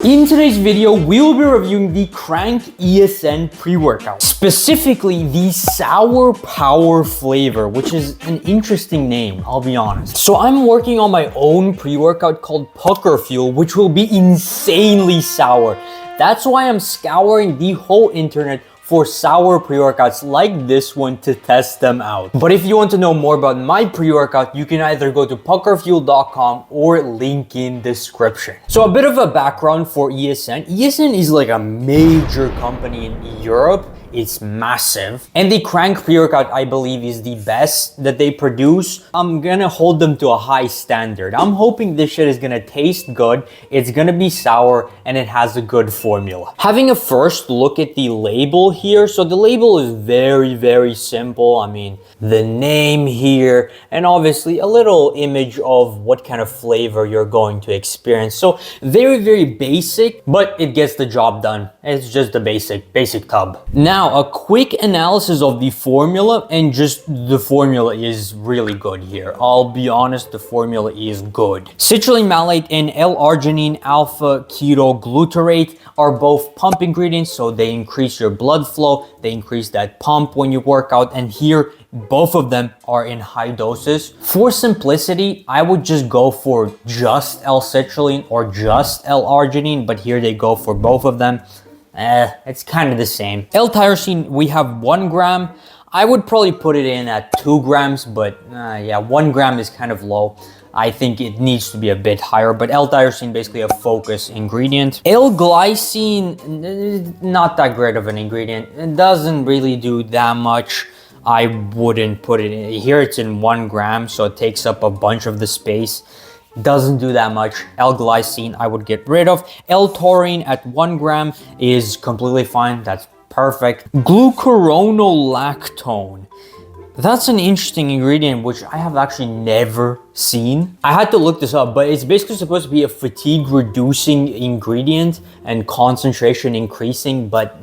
In today's video, we'll be reviewing the Crank ESN pre-workout, specifically the Sour Power flavor, which is an interesting name, I'll be honest. So I'm working on my own pre-workout called PuckerFuel, which will be insanely sour. That's why I'm scouring the whole internet for sour pre-workouts like this one to test them out. But if you want to know more about my pre-workout, you can either go to PuckerFuel.com or link in description. So a bit of a background for ESN. ESN is like a major company in Europe. It's massive. And the Crank pre-workout, I believe, is the best that they produce. I'm gonna hold them to a high standard. I'm hoping this shit is gonna taste good, it's gonna be sour, and it has a good formula. Having a first look at the label here. So the label is very simple. I mean, the name here, and obviously a little image of what kind of flavor you're going to experience. So very basic, but it gets the job done. It's just the basic tub. Now, a quick analysis of the formula, and just the formula is really good here. I'll be honest, the formula is good. Citrulline malate and L-arginine alpha ketoglutarate are both pump ingredients, so they increase your blood flow, they increase that pump when you work out, and here both of them are in high doses. For simplicity, I would just go for just L-citrulline or just L-arginine, but here they go for both of them. It's kind of the same. L-tyrosine, we have 1 gram. I would probably put it in at 2 grams, but yeah, 1 gram is kind of low. I think it needs to be a bit higher, but L-tyrosine, basically a focus ingredient. L-glycine, not that great of an ingredient. It doesn't really do that much. I wouldn't put it in. Here it's in 1 gram, so it takes up a bunch of the space. Doesn't do that much. L-glycine I would get rid of. L-taurine at 1 gram is completely fine. That's perfect. Glucuronolactone. That's an interesting ingredient which I have actually never seen. I had to look this up, but it's basically supposed to be a fatigue reducing ingredient and concentration increasing, but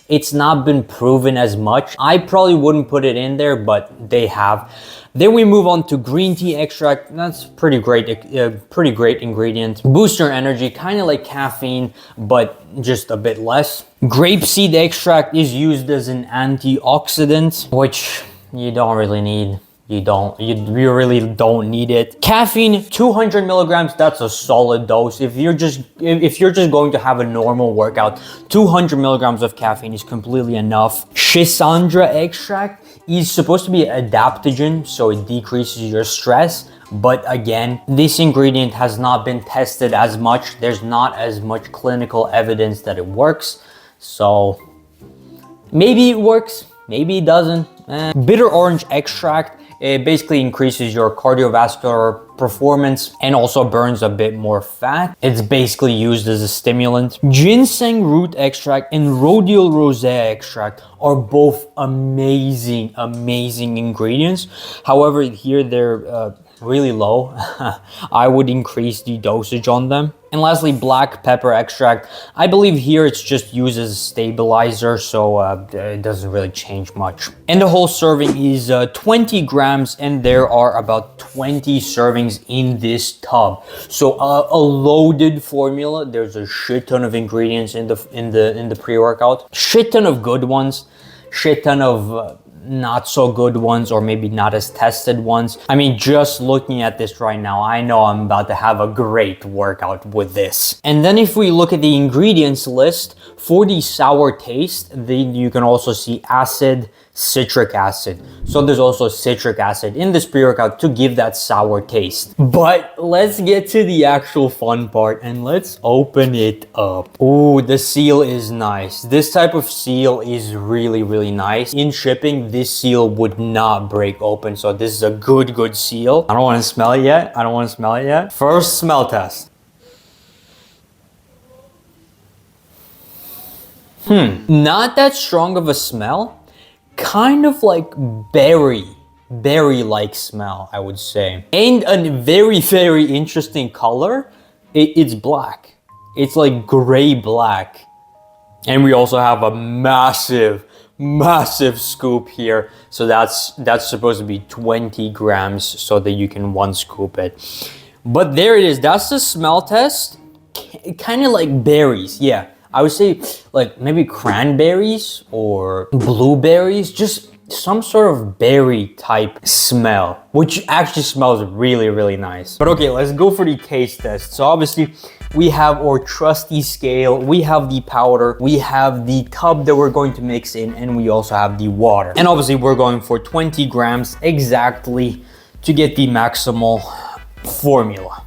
it's not been proven as much. I probably wouldn't put it in there, but they have. Then we move on to green tea extract. That's pretty great ingredient. Boosts your energy, kind of like caffeine, but just a bit less. Grapeseed extract is used as an antioxidant, which you don't really need. You really don't need it. Caffeine, 200 milligrams, that's a solid dose. If you're just going to have a normal workout, 200 milligrams of caffeine is completely enough. Schisandra extract is supposed to be an adaptogen, so it decreases your stress. But again, this ingredient has not been tested as much. There's not as much clinical evidence that it works. So maybe it works, maybe it doesn't. Bitter orange extract, it basically increases your cardiovascular performance and also burns a bit more fat. It's basically used as a stimulant. Ginseng root extract and rhodial rosea extract are both amazing ingredients. However, here they're really low. I would increase the dosage on them. And lastly, black pepper extract. I believe here it's just used as a stabilizer, so it doesn't really change much. And the whole serving is 20 grams, and there are about 20 servings in this tub. So a loaded formula. There's a shit ton of ingredients in the pre-workout. Shit ton of good ones. Shit ton of not so good ones, or maybe not as tested ones. I mean, just looking at this right now, I know I'm about to have a great workout with this. And then if we look at the ingredients list, for the sour taste, then you can also see acid, citric acid. So there's also citric acid in this pre-workout to give that sour taste. But let's get to the actual fun part and let's open it up. Oh, the seal is nice. This type of seal is really nice. In shipping, this seal would not break open. So this is a good seal. I don't want to smell it yet. First smell test. Not that strong of a smell. Kind of like berry-like smell, I would say. And a very interesting color. It's black. It's like gray black. And we also have a massive scoop here. So that's supposed to be 20 grams so that you can 1 scoop it. But there it is. That's the smell test. kind of like berries. Yeah, I would say like maybe cranberries or blueberries, just some sort of berry type smell, which actually smells really, really nice. But okay, let's go for the taste test. So obviously we have our trusty scale, we have the powder, we have the tub that we're going to mix in, and we also have the water. And obviously we're going for 20 grams exactly to get the maximal formula.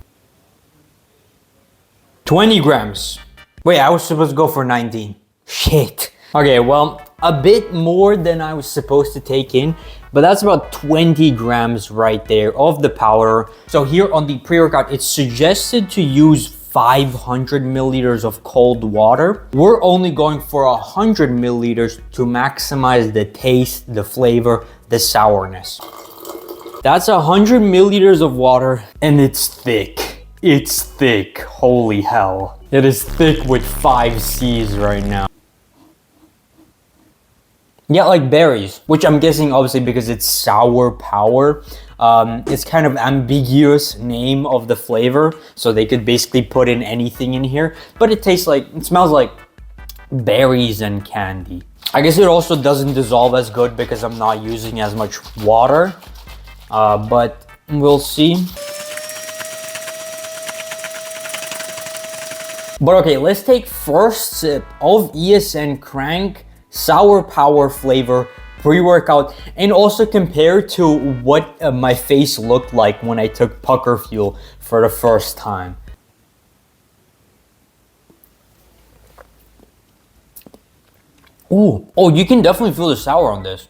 20 grams. Wait, I was supposed to go for 19. Shit. Okay, well, a bit more than I was supposed to take in, but that's about 20 grams right there of the powder. So here on the pre-workout, it's suggested to use 500 milliliters of cold water. We're only going for 100 milliliters to maximize the taste, the flavor, the sourness. That's 100 milliliters of water, and it's thick. It's thick, holy hell. It is thick with 5 C's right now. Yeah, like berries, which I'm guessing obviously because it's sour power. It's kind of ambiguous name of the flavor, so they could basically put in anything in here, but it smells like berries and candy. I guess it also doesn't dissolve as good because I'm not using as much water, but we'll see. But okay, let's take first sip of ESN Crank Sour Power flavor pre-workout, and also compare to what my face looked like when I took PuckerFuel for the first time. Ooh, oh, you can definitely feel the sour on this.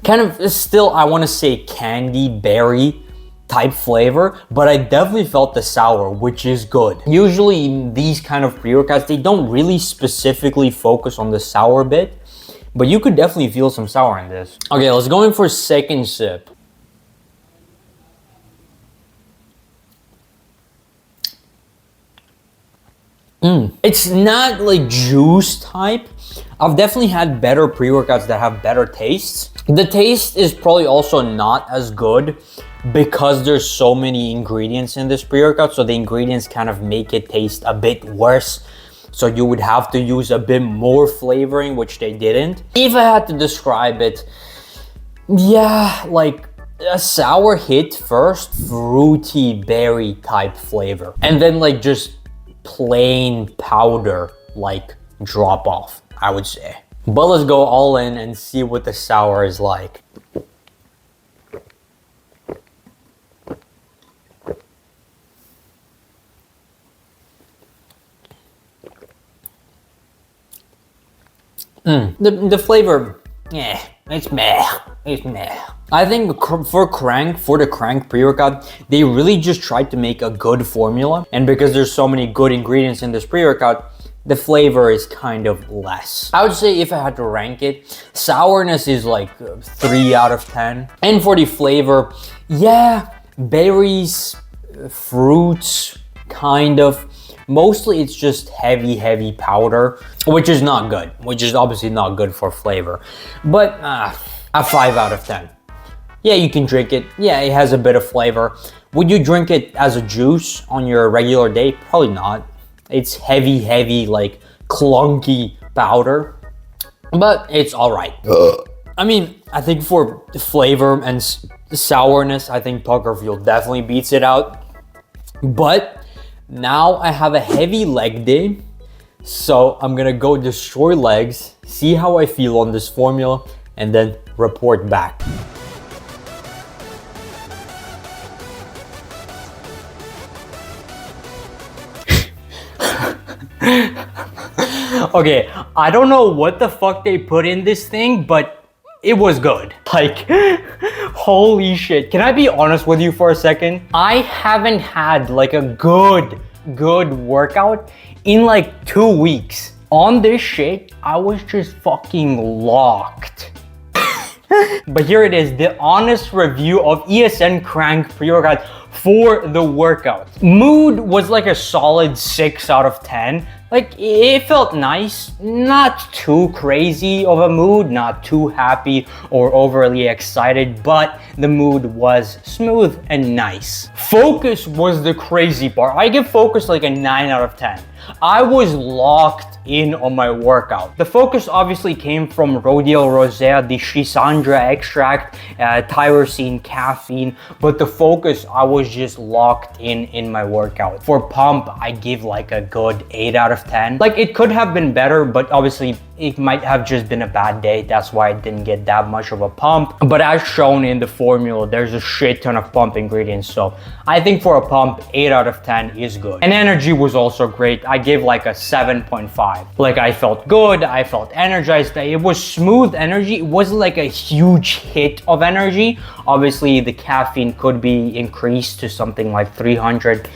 Kind of still, I want to say candy berry type flavor, but I definitely felt the sour, which is good. Usually these kind of pre-workouts, they don't really specifically focus on the sour bit, but you could definitely feel some sour in this. Okay, let's go in for a second sip. It's not like juice type. I've definitely had better pre-workouts that have better tastes. The taste is probably also not as good because there's so many ingredients in this pre-workout, so the ingredients kind of make it taste a bit worse. So you would have to use a bit more flavoring, which they didn't. If I had to describe it, yeah, like a sour hit first, fruity berry type flavor, and then like just plain powder like drop off, I would say. But let's go all in and see what the sour is like. The flavor, yeah, it's meh. It's meh. I think for the Crank pre-workout, they really just tried to make a good formula. And because there's so many good ingredients in this pre-workout, the flavor is kind of less. I would say if I had to rank it, sourness is like 3 out of 10. And for the flavor, yeah, berries, fruits, kind of. Mostly it's just heavy powder, which is not good, which is obviously not good for flavor. But a 5 out of 10. Yeah, you can drink it. Yeah, it has a bit of flavor. Would you drink it as a juice on your regular day? Probably not. It's heavy, like clunky powder, but it's all right. I mean, I think for flavor and sourness, I think PuckerFuel definitely beats it out. But now I have a heavy leg day, so I'm gonna go destroy legs, see how I feel on this formula, and then report back. Okay, I don't know what the fuck they put in this thing, but it was good. Like, holy shit. Can I be honest with you for a second? I haven't had like a good workout in like 2 weeks. On this shit, I was just fucking locked. But here it is, the honest review of ESN Crank pre-workout for the workout. Mood was like a solid 6 out of 10. Like, it felt nice, not too crazy of a mood, not too happy or overly excited, but the mood was smooth and nice. Focus was the crazy part. I give focus like a 9 out of 10. I was locked in on my workout. The focus obviously came from rhodiola rosea, the Schisandra extract, tyrosine, caffeine, but the focus, I was just locked in my workout. For pump, I give like a good 8 out of 10. Like, it could have been better, but obviously it might have just been a bad day. That's why I didn't get that much of a pump. But as shown in the formula, there's a shit ton of pump ingredients. So I think for a pump, 8 out of 10 is good. And energy was also great. I gave like a 7.5. Like, I felt good. I felt energized. It was smooth energy. It wasn't like a huge hit of energy. Obviously, the caffeine could be increased to something like 300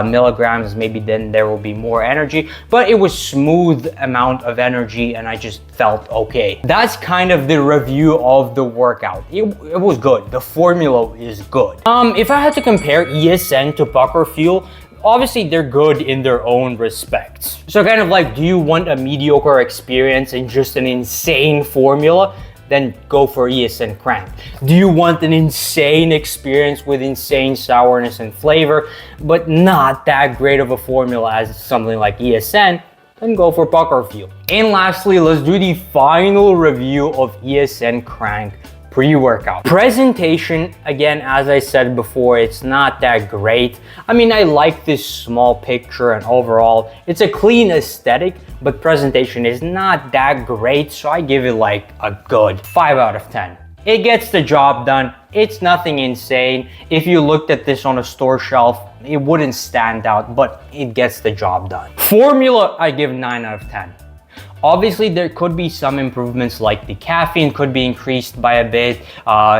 milligrams. Maybe then there will be more energy. But it was smooth amount of energy, and I just felt okay. That's kind of the review of the workout. It was good. The formula is good. If I had to compare ESN to PuckerFuel, obviously they're good in their own respects. So kind of like, do you want a mediocre experience and just an insane formula? Then go for ESN Crank. Do you want an insane experience with insane sourness and flavor, but not that great of a formula as something like ESN? Then go for PuckerFuel. And lastly, let's do the final review of ESN Crank pre-workout. Presentation, again, as I said before, it's not that great. I mean, I like this small picture, and overall, it's a clean aesthetic, but presentation is not that great, so I give it like a good 5 out of 10. It gets the job done. It's nothing insane. If you looked at this on a store shelf, it wouldn't stand out, but it gets the job done. Formula, I give 9 out of 10. Obviously, there could be some improvements, like the caffeine could be increased by a bit.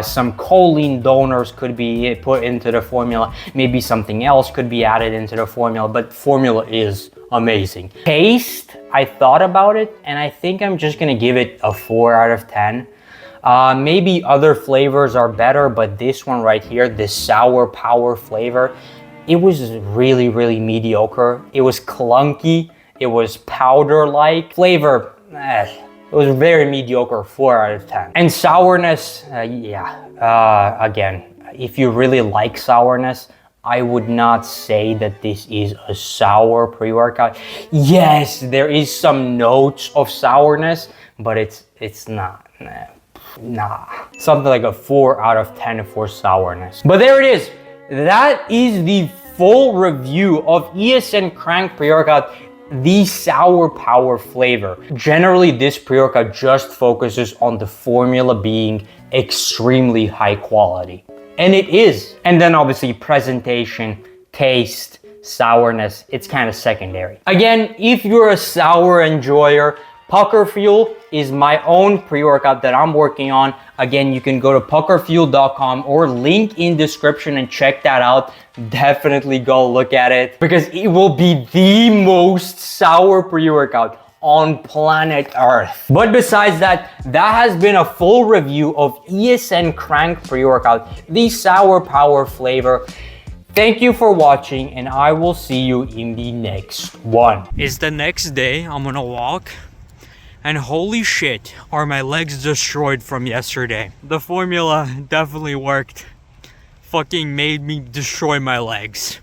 Some choline donors could be put into the formula. Maybe something else could be added into the formula, but formula is amazing. Taste, I thought about it, and I think I'm just gonna give it a 4 out of 10. Maybe other flavors are better, but this one right here, this sour power flavor, it was really, really mediocre. It was clunky. It was powder-like. Flavor, it was very mediocre, 4 out of 10. And sourness, again, if you really like sourness, I would not say that this is a sour pre-workout. Yes, there is some notes of sourness, but it's not. Nah. Something like a 4 out of 10 for sourness. But there it is. That is the full review of ESN Crank pre-workout, the sour power flavor. Generally, this pre-workout just focuses on the formula being extremely high quality. And it is. And then obviously presentation, taste, sourness, it's kind of secondary. Again, if you're a sour enjoyer, PuckerFuel is my own pre-workout that I'm working on. Again, you can go to PuckerFuel.com or link in description and check that out. Definitely go look at it, because it will be the most sour pre-workout on planet Earth. But besides that, that has been a full review of ESN Crank pre-workout, the sour power flavor. Thank you for watching, and I will see you in the next one. It's the next day. I'm gonna walk. And holy shit, are my legs destroyed from yesterday. The formula definitely worked. Fucking made me destroy my legs.